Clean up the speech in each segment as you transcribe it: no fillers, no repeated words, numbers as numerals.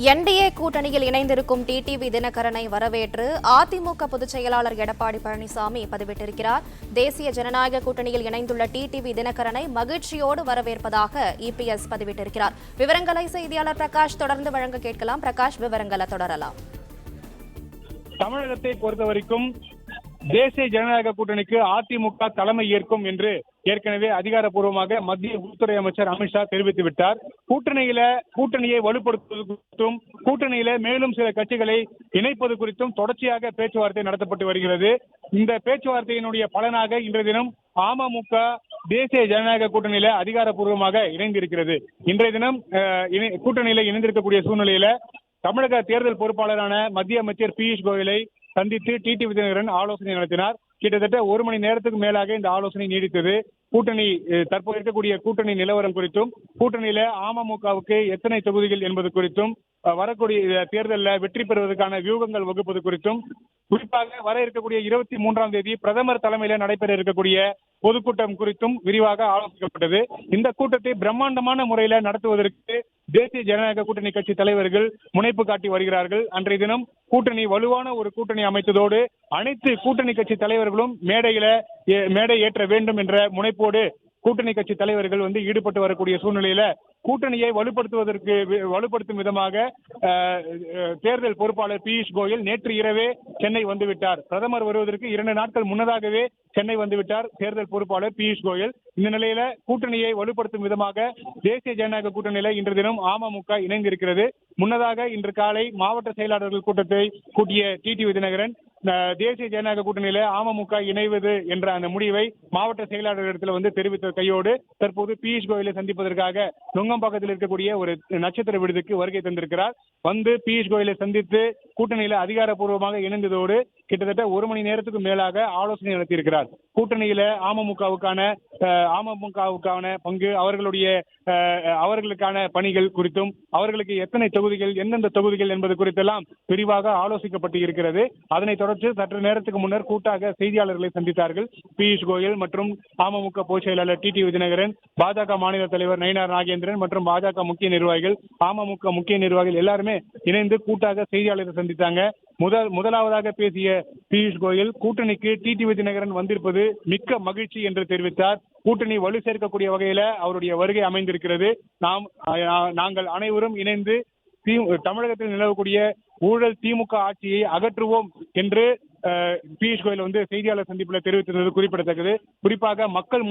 NDA கூட்டணியில் இணைந்திருக்கும் TTV தினகரனை வரவேற்று அதிமுக பொதுச் செயலாளர் எடப்பாடி பழனிசாமி பதிவிட்டிருக்கிறார். தேசிய ஜனநாயக கூட்டணியில் இணைந்துள்ள டிடிவி தினகரனை மகிழ்ச்சியோடு வரவேற்பதாக இபிஎஸ் பதிவிட்டிருக்கிறார். விவரங்களை செய்தியாளர் பிரகாஷ் தொடர்ந்து வழங்க கேட்கலாம். பிரகாஷ், விவரங்களை தொடரலாம். தமிழகத்தை பொறுத்தவரைக்கும் தேசிய ஜனநாயக கூட்டணிக்கு அதிமுக தலைமை ஏற்கும் என்று ஏற்கனவே அதிகாரப்பூர்வமாக மத்திய உள்துறை அமைச்சர் அமித்ஷா தெரிவித்துவிட்டார். கூட்டணியை வலுப்படுத்துவது குறித்தும் கூட்டணியில மேலும் சில கட்சிகளை இணைப்பது குறித்தும் தொடர்ச்சியாக பேச்சுவார்த்தை நடத்தப்பட்டு வருகிறது. இந்த பேச்சுவார்த்தையினுடைய பலனாக இன்றைய தினம் அமமுக தேசிய ஜனநாயக கூட்டணியில அதிகாரப்பூர்வமாக இணைந்திருக்கிறது. இன்றைய தினம் கூட்டணியில இணைந்திருக்கக்கூடிய சூழ்நிலையில தமிழக தேர்தல் பொறுப்பாளரான மத்திய அமைச்சர் பியூஷ் கோயலை சந்தித்து டிடிவி தினகரன் ஆலோசனை நடத்தினார். கிட்டத்தட்ட ஒரு மணி நேரத்துக்கு மேலாக இந்த ஆலோசனை நீடித்தது. தற்போது இருக்கக்கூடிய கூட்டணி நிலவரம் குறித்தும் கூட்டணியில அமமுகவுக்கு எத்தனை தொகுதிகள் என்பது குறித்தும் வரக்கூடிய தேர்தலில் வெற்றி பெறுவதற்கான வியூகங்கள் வகுப்பது குறித்தும் குறிப்பாக வர இருக்கக்கூடிய 23ஆம் தேதி பிரதமர் தலைமையில நடைபெற இருக்கக்கூடிய பொதுக்கூட்டம் குறித்தும் விரிவாக ஆலோசிக்கப்பட்டது. இந்த கூட்டத்தை பிரம்மாண்டமான முறையில நடத்துவதற்கு தேசிய ஜனநாயக கூட்டணி கட்சி தலைவர்கள் முனைப்பு காட்டி வருகிறார்கள். அன்றைய தினம் கூட்டணி வலுவான ஒரு கூட்டணி அமைத்ததோடு அனைத்து கூட்டணி கட்சி தலைவர்களும் மேடை ஏற்ற வேண்டும் என்ற முனைப்போடு கூட்டணி கட்சி தலைவர்கள் ஈடுபட்டு வரக்கூடிய சூழ்நிலையில கூட்டணியை வலுப்படுத்தும் விதமாக தேர்தல் பொறுப்பாளர் பியூஷ் கோயல் நேற்று இரவே சென்னை வந்துவிட்டார். பிரதமர் வருவதற்கு 2 நாட்கள் முன்னதாகவே சென்னை வந்துவிட்டார் தேர்தல் பொறுப்பாளர் பியூஷ் கோயல். இந்த நிலையில கூட்டணியை வலுப்படுத்தும் விதமாக தேசிய ஜனநாயக கூட்டணியில இன்று தினம் அமமுக இணைந்திருக்கிறது. முன்னதாக இன்று காலை மாவட்ட செயலாளர்கள் கூட்டத்தை கூட்டிய டிடிவி தினகரன் தேசிய ஜனநாயக கூட்டணியில அமமுக இணைவது என்ற அந்த முடிவை மாவட்ட செயலாளர்களிடத்தில் தெரிவித்த கையோடு தற்போது பியூஷ் கோயலை சந்திப்பதற்காக நுங்கம்பாக்கத்தில் இருக்கக்கூடிய ஒரு நட்சத்திர விடுதிக்கு வருகை தந்திருக்கிறார். பியூஷ் கோயலை சந்தித்து கூட்டணியில அதிகாரப்பூர்வமாக இணைந்ததோடு கிட்டத்தட்ட ஒரு மணி நேரத்துக்கு மேலாக ஆலோசனை நடத்தியிருக்கிறார். கூட்டணியில அமமுகவுக்கான பங்கு, அவர்களுக்கான பணிகள் குறித்தும் அவர்களுக்கு எத்தனை தொகுதிகள், எந்தெந்த தொகுதிகள் என்பது குறித்தெல்லாம் விரிவாக ஆலோசிக்கப்பட்டு இருக்கிறது. அதனைத் தொடர்ந்து சற்று நேரத்துக்கு முன்னர் கூட்டாக செய்தியாளர்களை சந்தித்தார்கள் பியூஷ் கோயல் மற்றும் அமமுக பொதுச் செயலாளர் டிடிவி தினகரன், பாஜக மாநில தலைவர் நயினார் நாகேந்திரன் மற்றும் பாஜக முக்கிய நிர்வாகிகள், அமமுக முக்கிய நிர்வாகிகள் எல்லாருமே இணைந்து கூட்டாக செய்தியாளர்களை சந்தித்தாங்க. முதலாவதாக பேசிய பியூஷ் கோயல் கூட்டணிக்கு டிடிவி தினகரன் வந்திருப்பது மிக்க மகிழ்ச்சி என்று தெரிவித்தார். கூட்டணி வலு சேர்க்கக்கூடிய வகையில அவருடைய வருகை அமைந்திருக்கிறது. நாங்கள் அனைவரும் இணைந்து தமிழகத்தில் நிலவக்கூடிய ஊழல் திமுக ஆட்சியை அகற்றுவோம் என்று பியூஷ் கோயல் செய்தியாளர் சந்திப்பில் தெரிவித்திருந்தது குறிப்பிடத்தக்கது. குறிப்பாக மக்கள்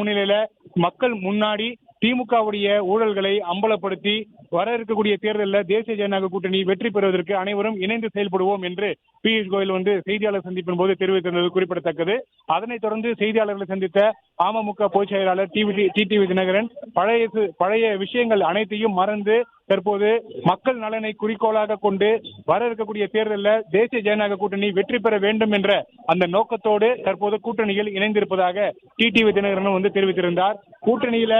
முன்னாடி திமுகவுடைய ஊழல்களை அம்பலப்படுத்தி வர இருக்கக்கூடிய தேர்தலில் தேசிய ஜனநாயக கூட்டணி வெற்றி பெறுவதற்கு அனைவரும் இணைந்து செயல்படுவோம் என்று பியூஷ் கோயல் செய்தியாளர் சந்திப்பின் போது தெரிவித்திருந்தது குறிப்பிடத்தக்கது. அதனைத் தொடர்ந்து செய்தியாளர்களை சந்தித்த அமமுக பொதுச் செயலாளர் டிடிவி தினகரன் பழைய விஷயங்கள் அனைத்தையும் மறந்து தற்போது மக்கள் நலனை குறிக்கோளாக கொண்டு வர இருக்கக்கூடிய தேர்தலில் தேசிய ஜனநாயக கூட்டணி வெற்றி பெற வேண்டும் என்ற அந்த நோக்கத்தோடு தற்போது கூட்டணியில் இணைந்திருப்பதாக டிடிவி தினகரன் தெரிவித்திருந்தார். கூட்டணியில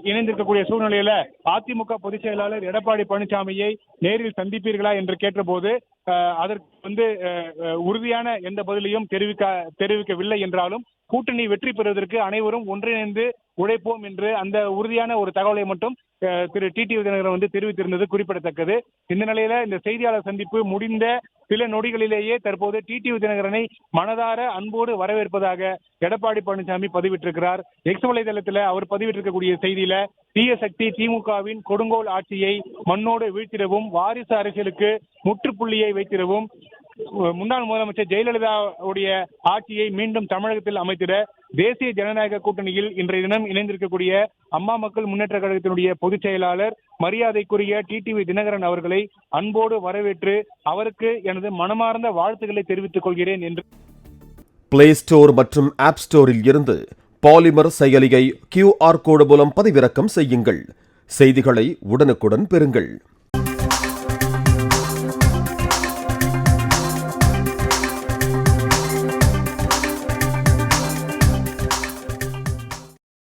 இணைந்திருக்கக்கூடிய சூழ்நிலையில அதிமுக பொதுச் செயலாளர் எடப்பாடி பழனிசாமியை நேரில் சந்திப்பீர்களா என்று கேட்டபோது அதற்கு உறுதியான எந்த பதிலையும் தெரிவிக்கவில்லை என்றாலும் கூட்டணி வெற்றி பெறுவதற்கு அனைவரும் ஒன்றிணைந்து உழைப்போம் என்று அந்த உறுதியான ஒரு தகவலை மட்டும் திரு டிடிவி தினகரன் தெரிவித்திருந்தது குறிப்பிடத்தக்கது. இந்த நிலையில இந்த செய்தியாளர் சந்திப்பு முடிந்த சில நொடிகளிலேயே தற்போது டிடிவி தினகரனை மனதார அன்போடு வரவேற்பதாக எடப்பாடி பழனிசாமி பதிவிட்டிருக்கிறார். எக்ஸ் வலைதளத்தில் அவர் பதிவிட்டிருக்கக்கூடிய செய்தியில தீய சக்தி திமுகவின் கொடுங்கோல் ஆட்சியை மண்ணோடு வீழ்த்திடவும், வாரிசு அரசியலுக்கு முற்றுப்புள்ளியை வைத்திடவும், முன்னாள் முதலமைச்சர் ஜெயலலிதாவுடைய ஆட்சியை மீண்டும் தமிழகத்தில் அமைத்திட தேசிய ஜனநாயக கூட்டணியில் இன்றைய தினம் இணைந்திருக்கக்கூடிய அம்மா மக்கள் முன்னேற்ற கழகத்தினுடைய பொதுச் செயலாளர் மரியாதைக்குரிய டிடிவி தினகரன் அவர்களை அன்போடு வரவேற்று அவருக்கு எனது மனமார்ந்த வாழ்த்துக்களை தெரிவித்துக் கொள்கிறேன் என்று பிளே ஸ்டோர் மற்றும் ஆப் ஸ்டோரில் இருந்து பாலிமர் செயலியை QR கோடு மூலம் பதிவிறக்கம் செய்யுங்கள். செய்திகளை உடனுக்குடன் பெறுங்கள்.